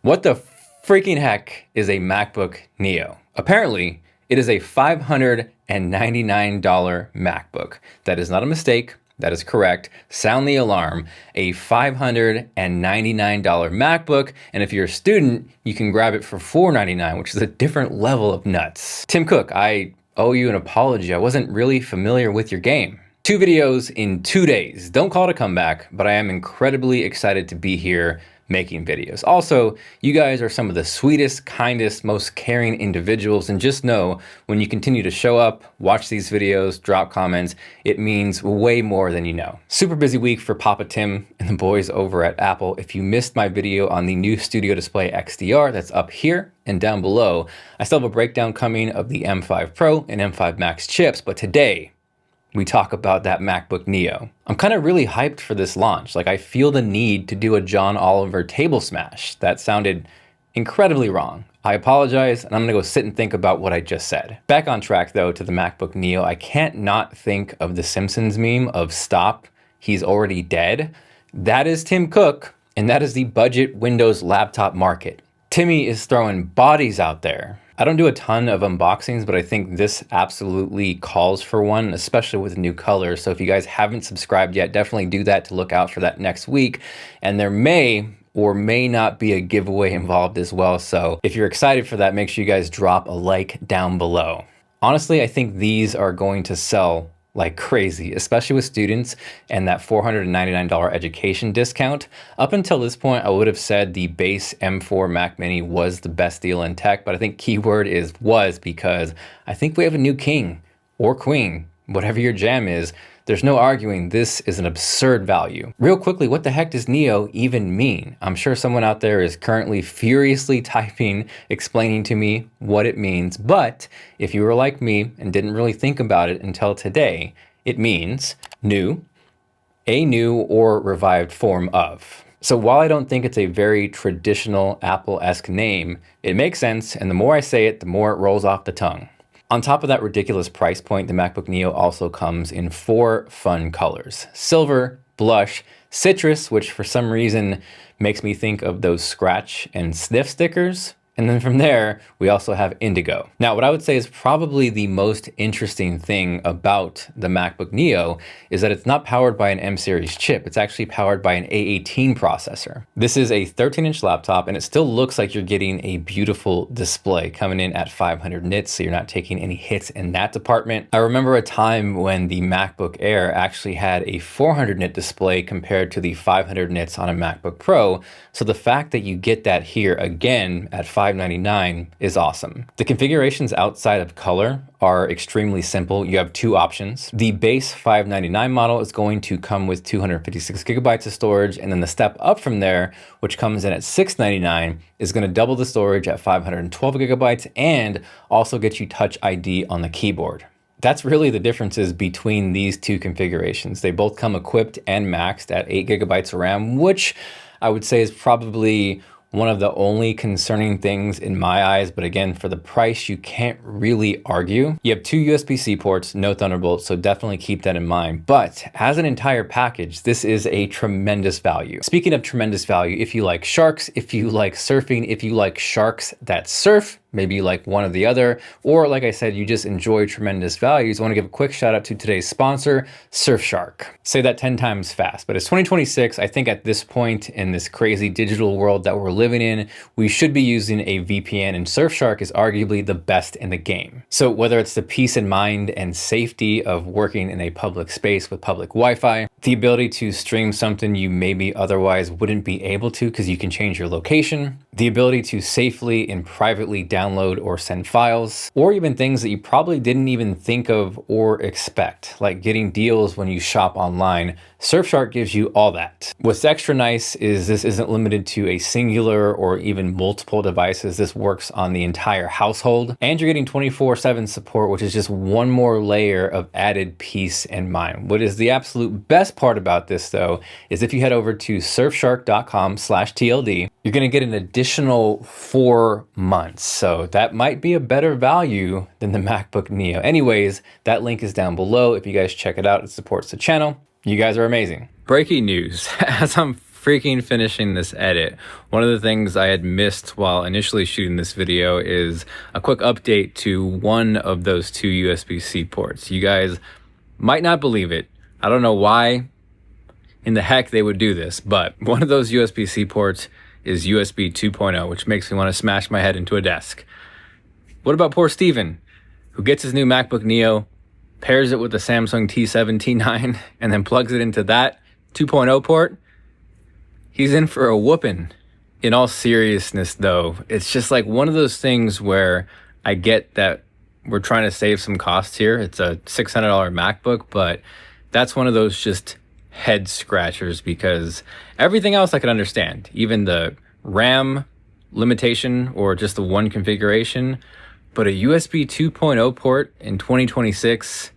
What the freaking heck is a MacBook Neo? Apparently, it is a $599 MacBook. That is not a mistake. That is correct. Sound the alarm. A $599 MacBook. And if you're a student, you can grab it for $499, which is a different level of nuts. Tim Cook, I owe you an apology. I wasn't really familiar with your game. 2 videos in 2 days. Don't call it a comeback, but I am incredibly excited to be here making videos. Also, you guys are some of the sweetest, kindest, most caring individuals, and just know when you continue to show up, watch these videos, drop comments, it means way more than you know. Super busy week for Papa Tim and the boys over at Apple. If you missed my video on the new Studio Display XDR, that's up here and down below. I still have a breakdown coming of the M5 Pro and M5 Max chips, but today, we talk about that MacBook Neo. I'm kind of really hyped for this launch. Like, I feel the need to do a John Oliver table smash. That sounded incredibly wrong. I apologize, and I'm gonna go sit and think about what I just said. Back on track though to the MacBook Neo, I can't not think of the Simpsons meme of "Stop, he's already dead." That is Tim Cook, and that is the budget Windows laptop market. Timmy is throwing bodies out there. I don't do a ton of unboxings, but I think this absolutely calls for one, especially with new colors. So if you guys haven't subscribed yet, definitely do that to look out for that next week. And there may or may not be a giveaway involved as well. So if you're excited for that, make sure you guys drop a like down below. Honestly, I think these are going to sell like crazy, especially with students and that $499 education discount. Up until this point, I would have said the base M4 Mac Mini was the best deal in tech, but I think keyword is was, because I think we have a new king or queen, whatever your jam is. There's no arguing this is an absurd value. Real quickly, what the heck does Neo even mean? I'm sure someone out there is currently furiously typing, explaining to me what it means, but if you were like me and didn't really think about it until today, it means new, a new or revived form of. So while I don't think it's a very traditional Apple-esque name, it makes sense, and the more I say it, the more it rolls off the tongue. On top of that ridiculous price point, the MacBook Neo also comes in 4 fun colors: silver, blush, citrus, which for some reason makes me think of those scratch and sniff stickers. And then from there, we also have indigo. Now, what I would say is probably the most interesting thing about the MacBook Neo is that it's not powered by an M series chip. It's actually powered by an A18 processor. This is a 13-inch laptop, and it still looks like you're getting a beautiful display coming in at 500 nits, so you're not taking any hits in that department. I remember a time when the MacBook Air actually had a 400 nit display compared to the 500 nits on a MacBook Pro. So the fact that you get that here again at $599 is awesome. The configurations outside of color are extremely simple. You have 2 options. The base $599 model is going to come with 256 gigabytes of storage, and then the step up from there, which comes in at $699, is going to double the storage at 512 gigabytes and also get you Touch ID on the keyboard. That's really the differences between these 2 configurations. They both come equipped and maxed at 8 gigabytes of RAM, which I would say is probably one of the only concerning things in my eyes, but again, for the price, you can't really argue. You have 2 USB-C ports, no Thunderbolt, so definitely keep that in mind. But as an entire package, this is a tremendous value. Speaking of tremendous value, if you like sharks, if you like surfing, if you like sharks that surf, maybe you like one or the other, or like I said, you just enjoy tremendous values, I want to give a quick shout out to today's sponsor, Surfshark. Say that 10 times fast, but it's 2026. I think at this point in this crazy digital world that we're living in, we should be using a VPN, and Surfshark is arguably the best in the game. So whether it's the peace of mind and safety of working in a public space with public Wi-Fi, the ability to stream something you maybe otherwise wouldn't be able to because you can change your location, the ability to safely and privately download or send files, or even things that you probably didn't even think of or expect, like getting deals when you shop online. Surfshark gives you all that. What's extra nice is this isn't limited to a singular or even multiple devices. This works on the entire household, and you're getting 24/7 support, which is just one more layer of added peace and mind. What is the absolute best part about this though, is if you head over to surfshark.com/TLD, you're gonna get an additional 4 months. So that might be a better value than the MacBook Neo. Anyways, that link is down below. If you guys check it out, it supports the channel. You guys are amazing. Breaking news, as I'm freaking finishing this edit. One of the things I had missed while initially shooting this video is a quick update to one of those two USB-C ports. You guys might not believe it. I don't know why in the heck they would do this, but one of those USB-C ports is USB 2.0, which makes me want to smash my head into a desk. What about poor Steven, who gets his new MacBook Neo, pairs it with the Samsung T7, T9, and then plugs it into that 2.0 port? He's in for a whooping. In all seriousness though, it's just like one of those things where I get that we're trying to save some costs here. It's a $600 MacBook, but that's one of those just head scratchers because everything else I can understand, even the RAM limitation or just the one configuration, but a USB 2.0 port in 2026,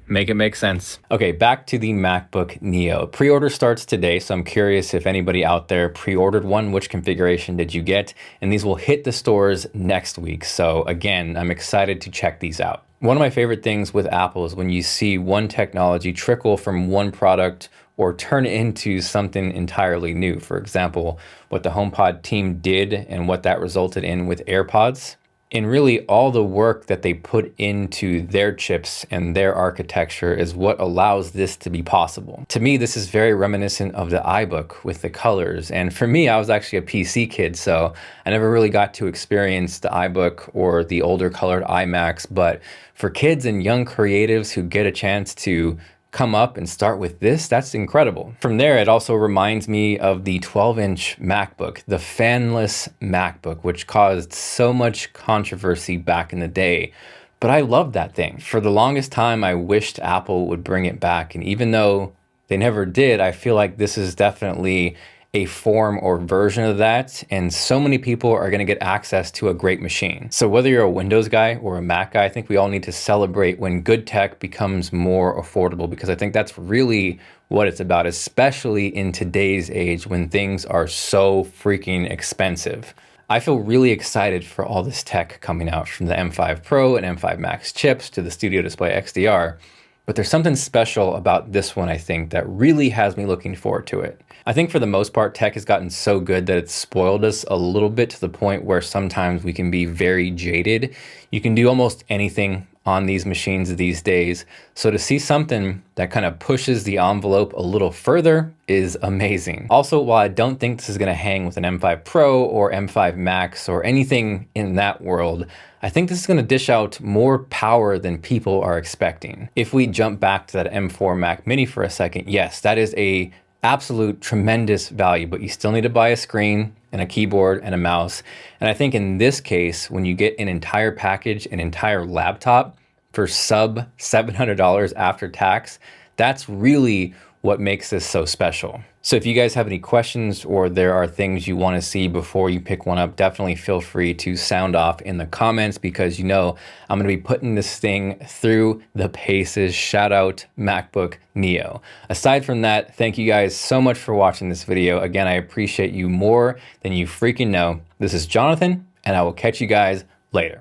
make it make sense. Okay, back to the MacBook Neo. Pre-order starts today, so I'm curious if anybody out there pre-ordered one, which configuration did you get? And these will hit the stores next week. So again, I'm excited to check these out. One of my favorite things with Apple is when you see one technology trickle from one product or turn into something entirely new. For example, what the HomePod team did and what that resulted in with AirPods. And really all the work that they put into their chips and their architecture is what allows this to be possible. To me, this is very reminiscent of the iBook with the colors. And for me, I was actually a PC kid, so I never really got to experience the iBook or the older colored iMacs. But for kids and young creatives who get a chance to come up and start with this, that's incredible. From there, it also reminds me of the 12-inch MacBook, the fanless MacBook, which caused so much controversy back in the day. But I loved that thing. For the longest time, I wished Apple would bring it back. And even though they never did, I feel like this is definitely a form or version of that, and so many people are going to get access to a great machine. So whether you're a Windows guy or a Mac guy, I think we all need to celebrate when good tech becomes more affordable, because I think that's really what it's about, especially in today's age when things are so freaking expensive. I feel really excited for all this tech coming out, from the M5 Pro and M5 Max chips to the Studio Display XDR. But there's something special about this one, I think, that really has me looking forward to it. I think for the most part, tech has gotten so good that it's spoiled us a little bit to the point where sometimes we can be very jaded. You can do almost anything on these machines these days. So to see something that kind of pushes the envelope a little further is amazing. Also, while I don't think this is going to hang with an M5 Pro or M5 Max or anything in that world, I think this is going to dish out more power than people are expecting. If we jump back to that M4 Mac Mini for a second, yes, that is a absolute tremendous value, but you still need to buy a screen and a keyboard and a mouse. And I think in this case, when you get an entire package, an entire laptop for sub $700 after tax, that's really what makes this so special. So if you guys have any questions or there are things you want to see before you pick one up, definitely feel free to sound off in the comments, because you know I'm going to be putting this thing through the paces. Shout out MacBook Neo. Aside from that, thank you guys so much for watching this video. Again, I appreciate you more than you freaking know. This is Jonathan, and I will catch you guys later.